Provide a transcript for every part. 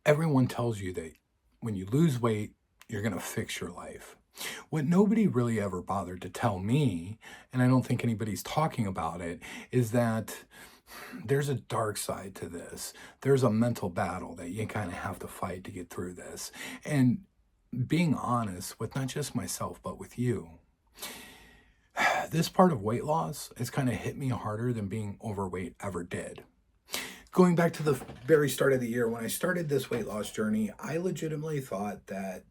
Everyone tells you that when you lose weight, you're going to fix your life. What nobody really ever bothered to tell me, and I don't think anybody's talking about it, is that there's a dark side to this. There's a mental battle that you kind of have to fight to get through this. And being honest with not just myself, but with you, this part of weight loss has kind of hit me harder than being overweight ever did. Going back to the very start of the year, when I started this weight loss journey, I legitimately thought that,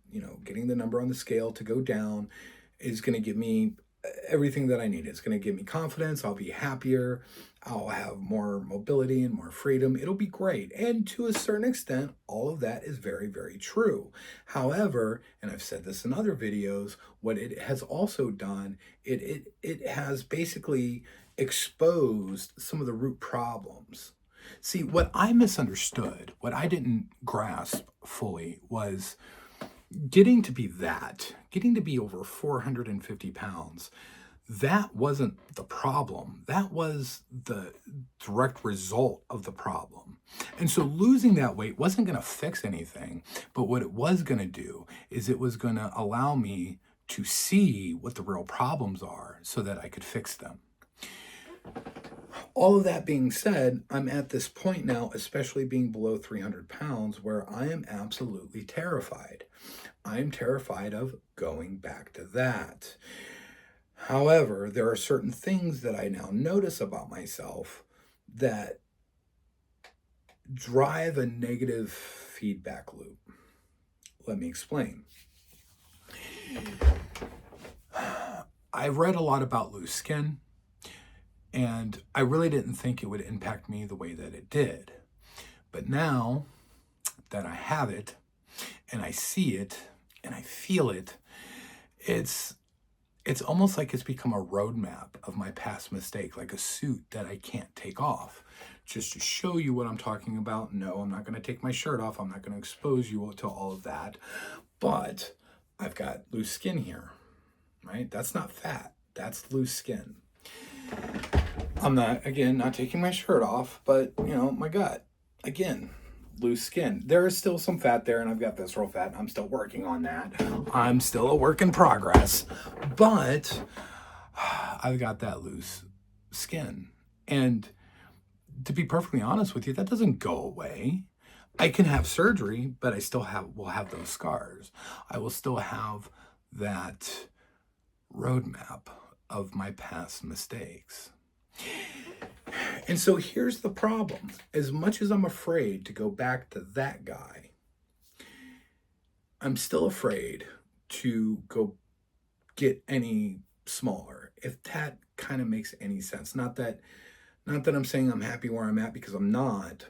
getting the number on the scale to go down is going to give me everything that I need. It's going to give me confidence. I'll be happier. I'll have more mobility and more freedom. It'll be great. And to a certain extent, all of that is very, very true. However, and I've said this in other videos, what it has also done, it has basically exposed some of the root problems. See, what I misunderstood, what I didn't grasp fully was getting to be over 450 pounds. That wasn't the problem. That was the direct result of the problem. And so losing that weight wasn't going to fix anything, but what it was going to do is it was going to allow me to see what the real problems are so that I could fix them. All of that being said, I'm at this point now, especially being below 300 pounds, where I am absolutely terrified. I'm terrified of going back to that. However, there are certain things that I now notice about myself that drive a negative feedback loop. Let me explain. I've read a lot about loose skin. And I really didn't think it would impact me the way that it did. But now that I have it, and I see it, and I feel it, it's almost like it's become a roadmap of my past mistake, like a suit that I can't take off. Just to show you what I'm talking about, no, I'm not going to take my shirt off. I'm not going to expose you to all of that. But I've got loose skin here, right? That's not fat. That's loose skin. I'm not taking my shirt off, but, my gut, again, loose skin. There is still some fat there, and I've got visceral fat. I'm still working on that. I'm still a work in progress, but I've got that loose skin. And to be perfectly honest with you, that doesn't go away. I can have surgery, but I still will have those scars. I will still have that roadmap of my past mistakes. And so here's the problem. As much as I'm afraid to go back to that guy, I'm still afraid to go get any smaller, if that kind of makes any sense. Not that I'm saying I'm happy where I'm at, because I'm not.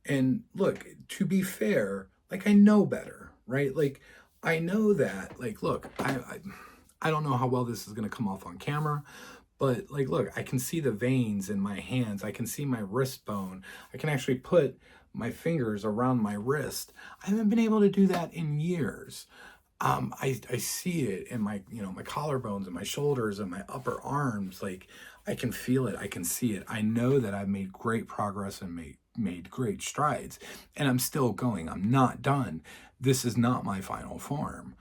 And look, to be fair, like, I know better, right? Like, I know that, like, look, I don't know how well this is going to come off on camera, but, like, look, I can see the veins in my hands. I can see my wrist bone. I can actually put my fingers around my wrist. I haven't been able to do that in years. I see it in my, my collarbones and my shoulders and my upper arms. Like, I can feel it. I can see it. I know that I've made great progress and made great strides, and I'm still going. I'm not done. This is not my final form.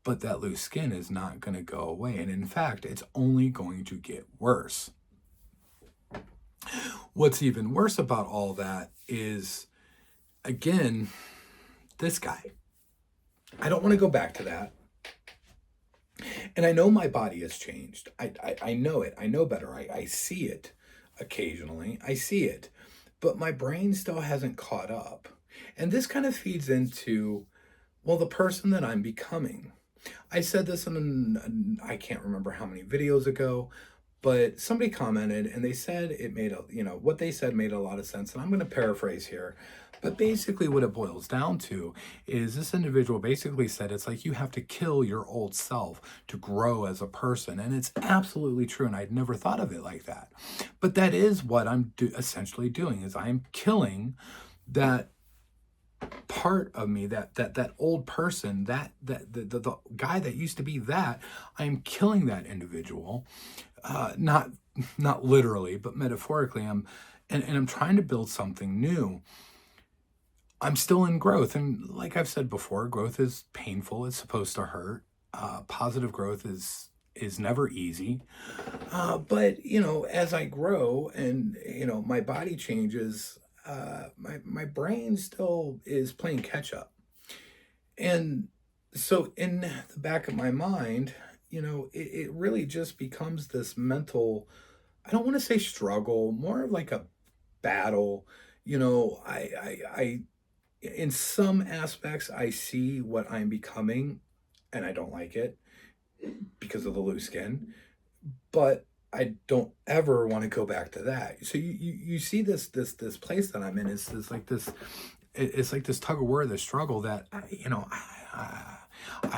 But that loose skin is not going to go away. And in fact, it's only going to get worse. What's even worse about all that is, again, this guy. I don't want to go back to that. And I know my body has changed. I know it. I know better. I see it occasionally. I see it. But my brain still hasn't caught up. And this kind of feeds into, well, the person that I'm becoming. I said this in, I can't remember how many videos ago, but somebody commented and they said it made what they said made a lot of sense. And I'm going to paraphrase here, but basically what it boils down to is this individual basically said it's like you have to kill your old self to grow as a person. And it's absolutely true. And I'd never thought of it like that. But that is what I'm essentially doing, is I'm killing that part of me, that old person, the guy that used to be that. I'm killing that individual, not literally, but metaphorically. I'm trying to build something new. I'm still in growth. And like I've said before, growth is painful. It's supposed to hurt. Positive growth is never easy. But, as I grow and, my body changes, my brain still is playing catch up. And so in the back of my mind, it really just becomes this mental, I don't want to say struggle, more of like a battle. I in some aspects, I see what I'm becoming and I don't like it because of the loose skin, but I don't ever want to go back to that. So you see this place that I'm in is like this, it's like this tug of war, this struggle that I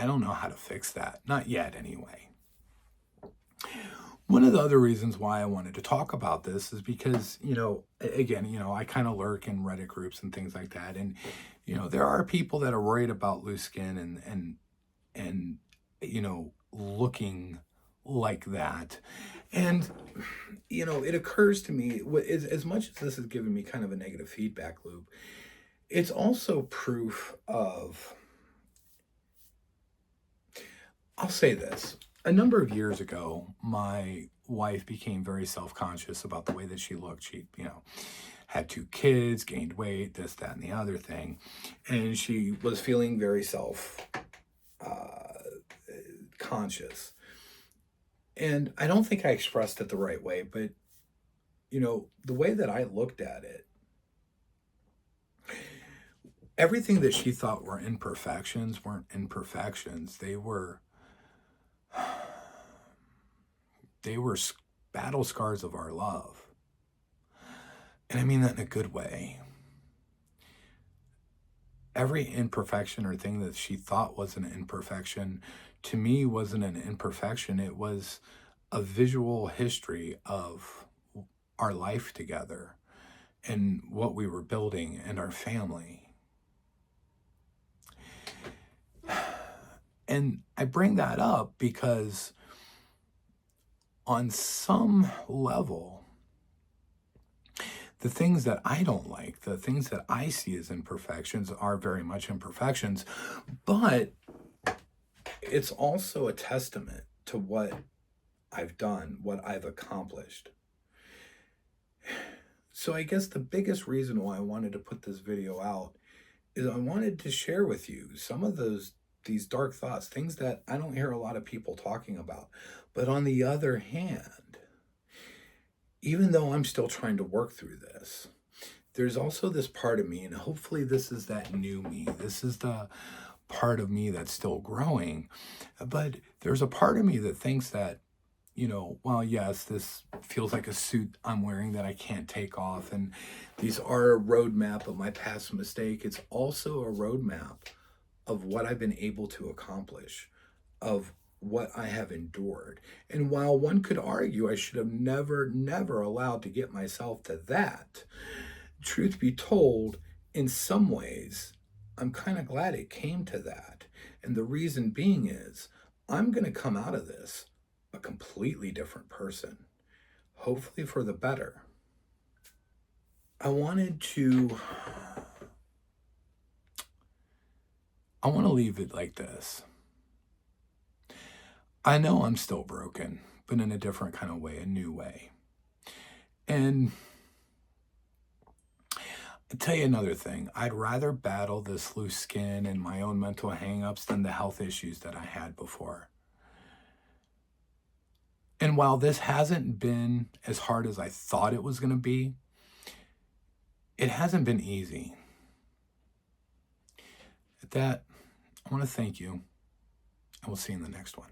don't know how to fix that. Not yet, anyway. One of the other reasons why I wanted to talk about this is because, again, I kind of lurk in Reddit groups and things like that. And, there are people that are worried about loose skin and looking like that. And, it occurs to me, as much as this has given me kind of a negative feedback loop, it's also proof of, I'll say this. A number of years ago, my wife became very self-conscious about the way that she looked. She, had 2 kids, gained weight, this, that, and the other thing. And she was feeling very self-conscious. And I don't think I expressed it the right way, but, the way that I looked at it, everything that she thought were imperfections weren't imperfections. They were battle scars of our love. And I mean that in a good way. Every imperfection or thing that she thought was an imperfection, to me wasn't an imperfection. It was a visual history of our life together and what we were building and our family. And I bring that up because on some level, the things that I don't like, the things that I see as imperfections are very much imperfections, but it's also a testament to what I've done, what I've accomplished. So I guess the biggest reason why I wanted to put this video out is I wanted to share with you some of these dark thoughts, things that I don't hear a lot of people talking about. But on the other hand, even though I'm still trying to work through this, there's also this part of me, and hopefully this is that new me. This is the part of me that's still growing. But there's a part of me that thinks that, well, yes, this feels like a suit I'm wearing that I can't take off. And these are a roadmap of my past mistake. It's also a roadmap of what I've been able to accomplish, of what I have endured. And while one could argue I should have never allowed to get myself to that, truth be told, in some ways, I'm kind of glad it came to that. And the reason being is I'm going to come out of this a completely different person, hopefully for the better. I want to leave it like this. I know I'm still broken, but in a different kind of way, a new way. And I'll tell you another thing. I'd rather battle this loose skin and my own mental hangups than the health issues that I had before. And while this hasn't been as hard as I thought it was going to be, it hasn't been easy. At that, I want to thank you, and we'll see you in the next one.